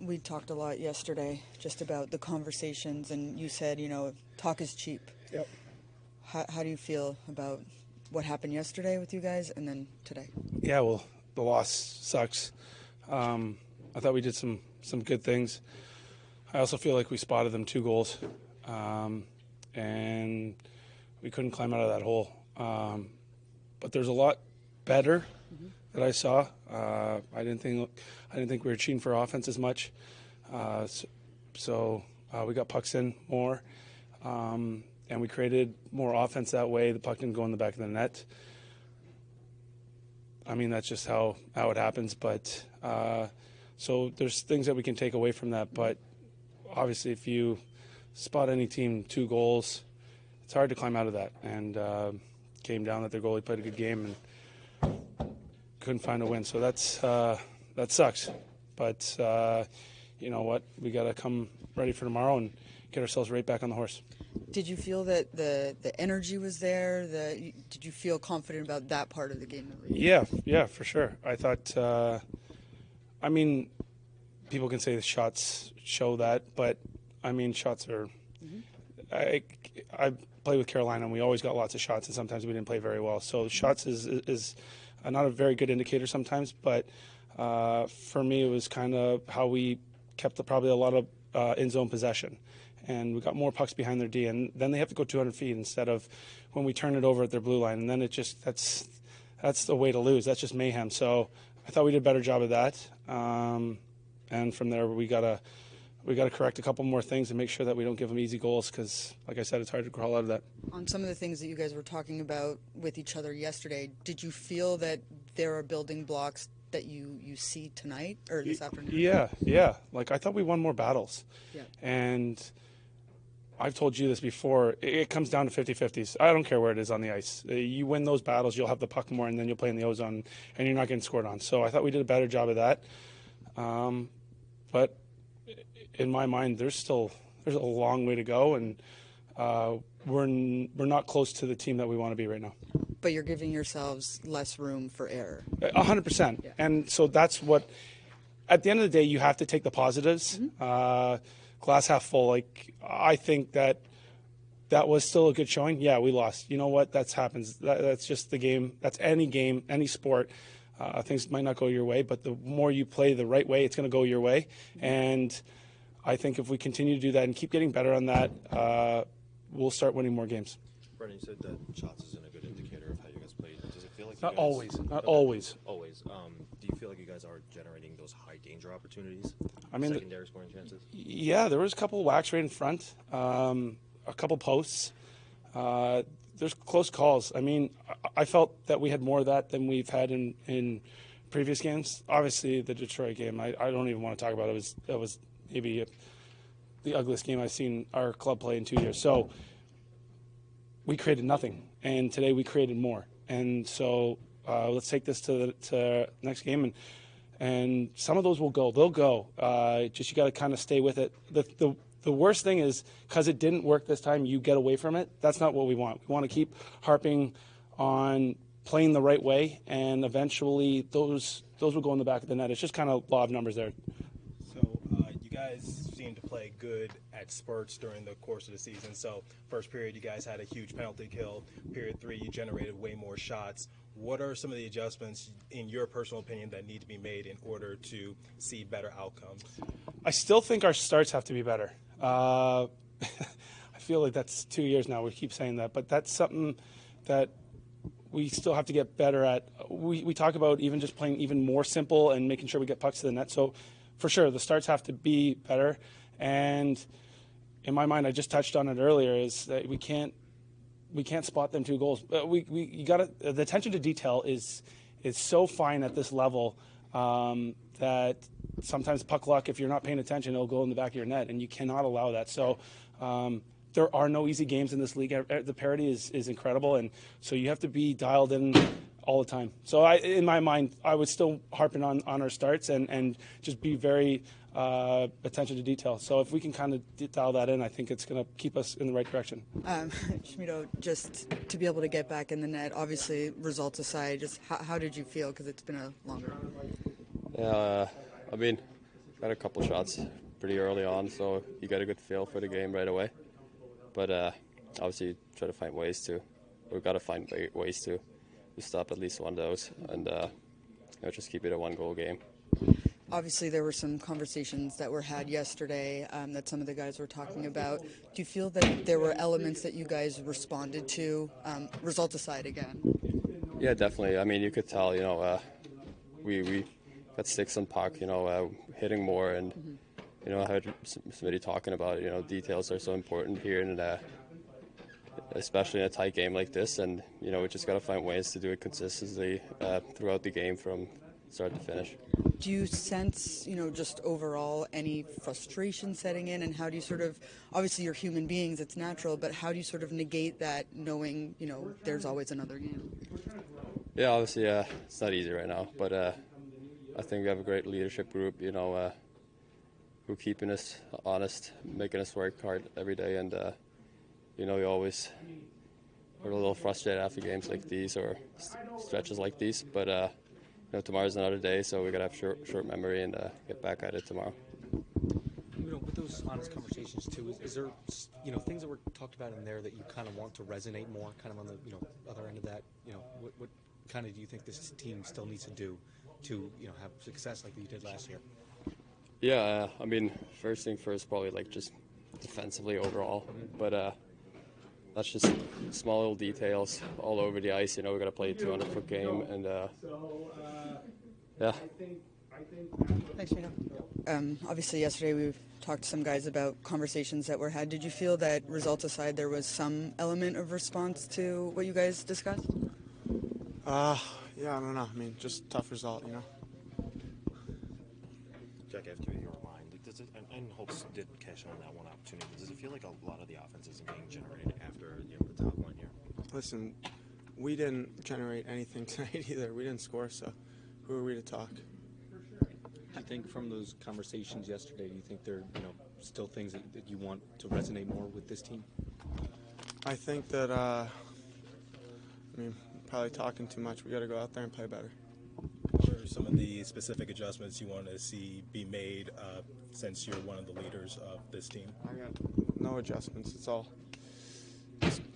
We talked a lot yesterday just about the conversations, and you said, talk is cheap. Yep. How do you feel about what happened yesterday with you guys and then today? Yeah, well, the loss sucks. I thought we did some good things. I also feel like we spotted them 2 goals, and we couldn't climb out of that hole. But there's a lot better that I saw. I didn't think we were cheating for offense as much. So we got pucks in more, and we created more offense that way. The puck didn't go in the back of the net. I mean, that's just how it happens. But so there's things that we can take away from that. But obviously, if you spot any team 2 goals, it's hard to climb out of that. And came down that their goalie played a good game and couldn't find a win. So that sucks. But you know what? We got to come ready for tomorrow and get ourselves right back on the horse. Did you feel that the energy was there? Did you feel confident about that part of the game? Yeah, for sure. I thought, I mean, people can say the shots show that, but I mean, shots are. I play with Carolina, and we always got lots of shots, and sometimes we didn't play very well. So shots is not a very good indicator sometimes, but for me, it was kind of how we kept probably a lot of in-zone possession. And we got more pucks behind their D, and then they have to go 200 feet instead of when we turn it over at their blue line. And then it just that's the way to lose. That's just mayhem. So I thought we did a better job of that. And from there, we gotta correct a couple more things and make sure that we don't give them easy goals because, like I said, it's hard to crawl out of that. On some of the things that you guys were talking about with each other yesterday, did you feel that there are building blocks that you see tonight or this afternoon? Yeah. Like, I thought we won more battles. Yeah. And I've told you this before, it comes down to 50-50s. I don't care where it is on the ice. You win those battles, you'll have the puck more, and then you'll play in the ozone, and you're not getting scored on. So I thought we did a better job of that. But in my mind, there's a long way to go, and we're not close to the team that we want to be right now. But you're giving yourselves less room for error. 100%. Yeah. And so that's what, at the end of the day, you have to take the positives. Glass half full. Like, I think that was still a good showing. Yeah, we lost. You know what? That happens. That's just the game. That's any game, any sport. Things might not go your way, but the more you play the right way, it's going to go your way. And I think if we continue to do that and keep getting better on that, we'll start winning more games. Brendan, you said that shots isn't a good indicator of how you guys played. Does it feel like Not you guys, always. Not okay. always. Always. Do you feel like you guys are generating those high danger opportunities? I mean, secondary scoring chances. Yeah, there was a couple of whacks right in front, a couple posts. There's close calls. I mean, I felt that we had more of that than we've had in previous games. Obviously, the Detroit game, I don't even want to talk about it. That was maybe the ugliest game I've seen our club play in 2 years. So we created nothing, and today we created more. And so let's take this to the next game, and some of those will go. They'll go. Just you got to kind of stay with it. The worst thing is because it didn't work this time, you get away from it. That's not what we want. We want to keep harping on playing the right way, and eventually those will go in the back of the net. It's just kind of law of numbers there. So you guys seem to play good at spurts during the course of the season. So first period, you guys had a huge penalty kill. Period 3, you generated way more shots. What are some of the adjustments, in your personal opinion, that need to be made in order to see better outcomes? I still think our starts have to be better. I feel like that's 2 years now. We keep saying that, but that's something that we still have to get better at. We talk about even just playing even more simple and making sure we get pucks to the net. So for sure, the starts have to be better. And in my mind, I just touched on it earlier, is that we can't spot them 2 goals. You got the attention to detail is so fine at this level that sometimes puck luck, if you're not paying attention, it'll go in the back of your net, and you cannot allow that. So there are no easy games in this league. The parity is incredible, and so you have to be dialed in all the time. So in my mind, I would still harping on our starts and just be very attention to detail. So if we can kind of dial that in, I think it's going to keep us in the right direction. Schmid, just to be able to get back in the net, obviously results aside, just how did you feel? Because it's been a longer. Yeah, I mean, got a couple shots pretty early on, so you got a good feel for the game right away. But obviously, try to find ways to. We've got to find ways to stop at least one of those, and just keep it a 1-goal game. Obviously, there were some conversations that were had yesterday that some of the guys were talking about. Do you feel that there were elements that you guys responded to, result aside again? Yeah, definitely. I mean, you could tell, we got sticks on puck, hitting more, and, I heard somebody talking about, details are so important here, and especially in a tight game like this, and, we just got to find ways to do it consistently throughout the game from start to finish. Do you sense, just overall any frustration setting in, and how do you sort of, obviously you're human beings, it's natural, but how do you sort of negate that knowing, there's always another game? Yeah, obviously it's not easy right now, but I think we have a great leadership group, who are keeping us honest, making us work hard every day, and, we always are a little frustrated after games like these or stretches like these, but tomorrow's another day, so we got to have short memory and get back at it tomorrow. With those honest conversations too, is there things that were talked about in there that you kind of want to resonate more, kind of on the other end of that? What kind of do you think this team still needs to do to have success like you did last year? Yeah, I mean, first thing first, probably like just defensively overall, but that's just small little details all over the ice. We got to play a 200-foot game, and yeah. Thanks, Gino. Obviously, yesterday we talked to some guys about conversations that were had. Did you feel that, results aside, there was some element of response to what you guys discussed? Yeah, I don't know. I mean, just tough result, Jack, after your line, does it, and Holtz did cash in on that one opportunity. Does it feel like a lot of the offense isn't being generated after the top line here? Listen, we didn't generate anything tonight either. We didn't score, so who are we to talk? Do you think from those conversations yesterday, do you think there are still things that you want to resonate more with this team? I think that, probably talking too much. We got to go out there and play better. What are some of the specific adjustments you want to see be made since you're one of the leaders of this team? I got no adjustments.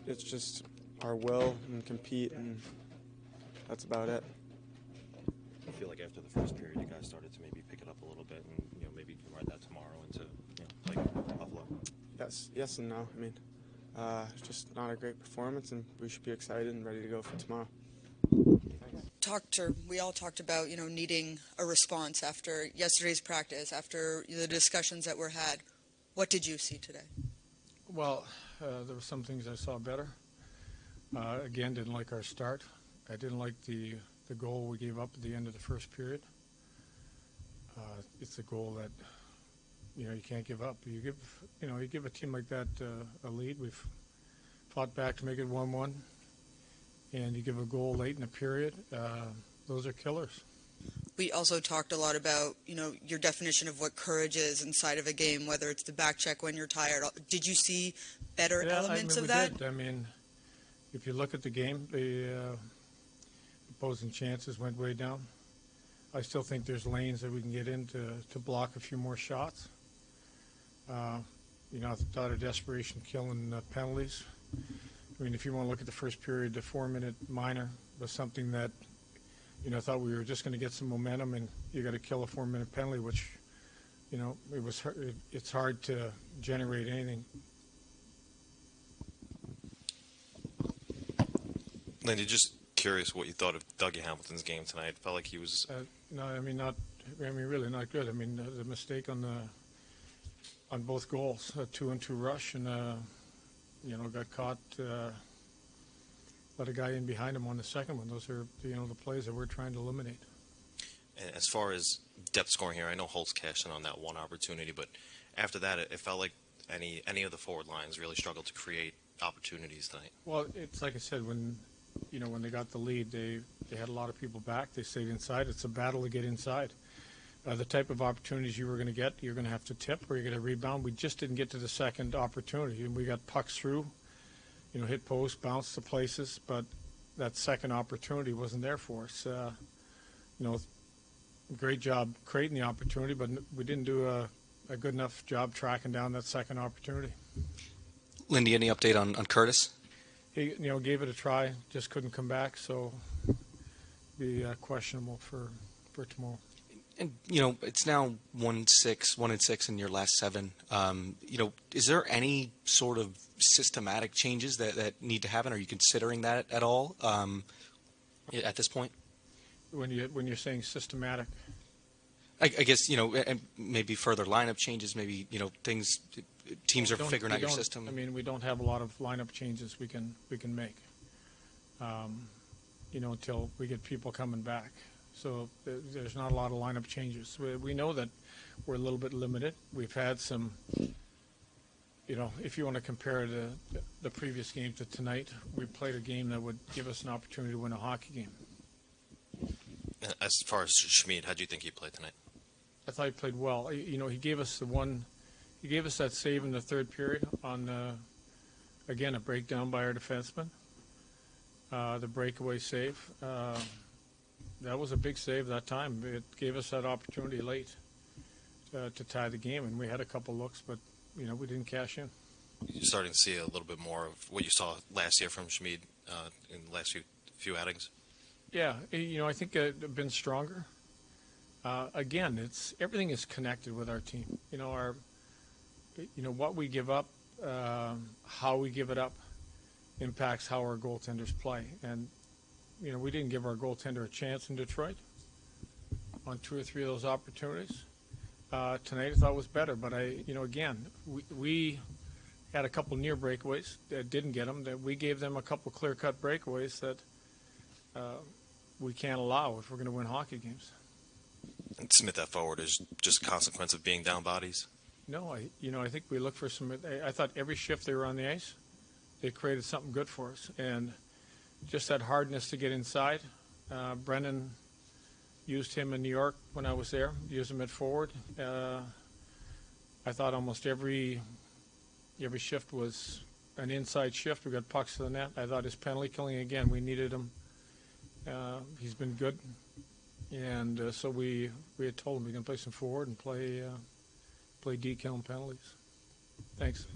It's just our will and compete, and that's about it. I feel like after the first period, you guys started to maybe pick it up a little bit, and maybe ride that tomorrow into play Buffalo. Yes and no. I mean, it's just not a great performance, and we should be excited and ready to go for tomorrow. We all talked about, needing a response after yesterday's practice, after the discussions that were had. What did you see today? Well, there were some things I saw better. Again, didn't like our start. I didn't like the goal we gave up at the end of the first period. It's a goal that, you can't give up. You give a team like that a lead. We've fought back to make it 1-1. And you give a goal late in the period, those are killers. We also talked a lot about, your definition of what courage is inside of a game, whether it's the back check when you're tired. Did you see better elements of that? Did. I mean, if you look at the game, the opposing chances went way down. I still think there's lanes that we can get in to block a few more shots. I thought of desperation killing penalties. I mean, if you want to look at the first period, the 4-minute minor was something that, thought we were just going to get some momentum, and you got to kill a 4-minute penalty, which, it's hard to generate anything. Lindy, just curious what you thought of Dougie Hamilton's game tonight. It felt like he was. Really not good. I mean, the mistake on both goals, a 2-2 rush, and got caught, let a guy in behind him on the second one. Those are, the plays that we're trying to eliminate. And as far as depth scoring here, I know Holtz cashed in on that one opportunity, but after that, it felt like any of the forward lines really struggled to create opportunities tonight. Well, it's like I said, when they got the lead, they had a lot of people back. They stayed inside. It's a battle to get inside. The type of opportunities you were going to get, you're going to have to tip or you're going to rebound. We just didn't get to the second opportunity, and we got pucks through, hit post, bounced to places, but that second opportunity wasn't there for us. great job creating the opportunity, but we didn't do a good enough job tracking down that second opportunity. Lindy, any update on Curtis? He, gave it a try, just couldn't come back, so be questionable for tomorrow. And it's now 1-6 in your last 7. Is there any sort of systematic changes that need to happen? Are you considering that at all at this point? When you're saying systematic, I guess and maybe further lineup changes. Maybe things teams are figuring out your system. I mean, we don't have a lot of lineup changes we can make. Until we get people coming back. So there's not a lot of lineup changes. We know that we're a little bit limited. We've had some. If you want to compare the previous game to tonight, we played a game that would give us an opportunity to win a hockey game. As far as Schmid, how do you think he played tonight? I thought he played well. He gave us he gave us that save in the third period on, again, a breakdown by our defenseman. The breakaway save. That was a big save that time. It gave us that opportunity late to tie the game, and we had a couple looks, but we didn't cash in. You're starting to see a little bit more of what you saw last year from Schmid in the last few outings. Yeah, I think they've been stronger. Again, everything is connected with our team. What we give up, how we give it up, impacts how our goaltenders play. And we didn't give our goaltender a chance in Detroit on 2 or 3 of those opportunities. Tonight I thought was better, but again, we had a couple near breakaways that didn't get them. That we gave them a couple clear-cut breakaways that we can't allow if we're going to win hockey games. And submit that forward is just a consequence of being down bodies. No, I think we look for some. I thought every shift they were on the ice, they created something good for us, and just that hardness to get inside. Brendan used him in New York when I was there. Used him at forward. I thought almost every shift was an inside shift. We got pucks to the net. I thought his penalty killing again. We needed him. He's been good, and so we had told him we can play some forward and play D-count penalties. Thanks.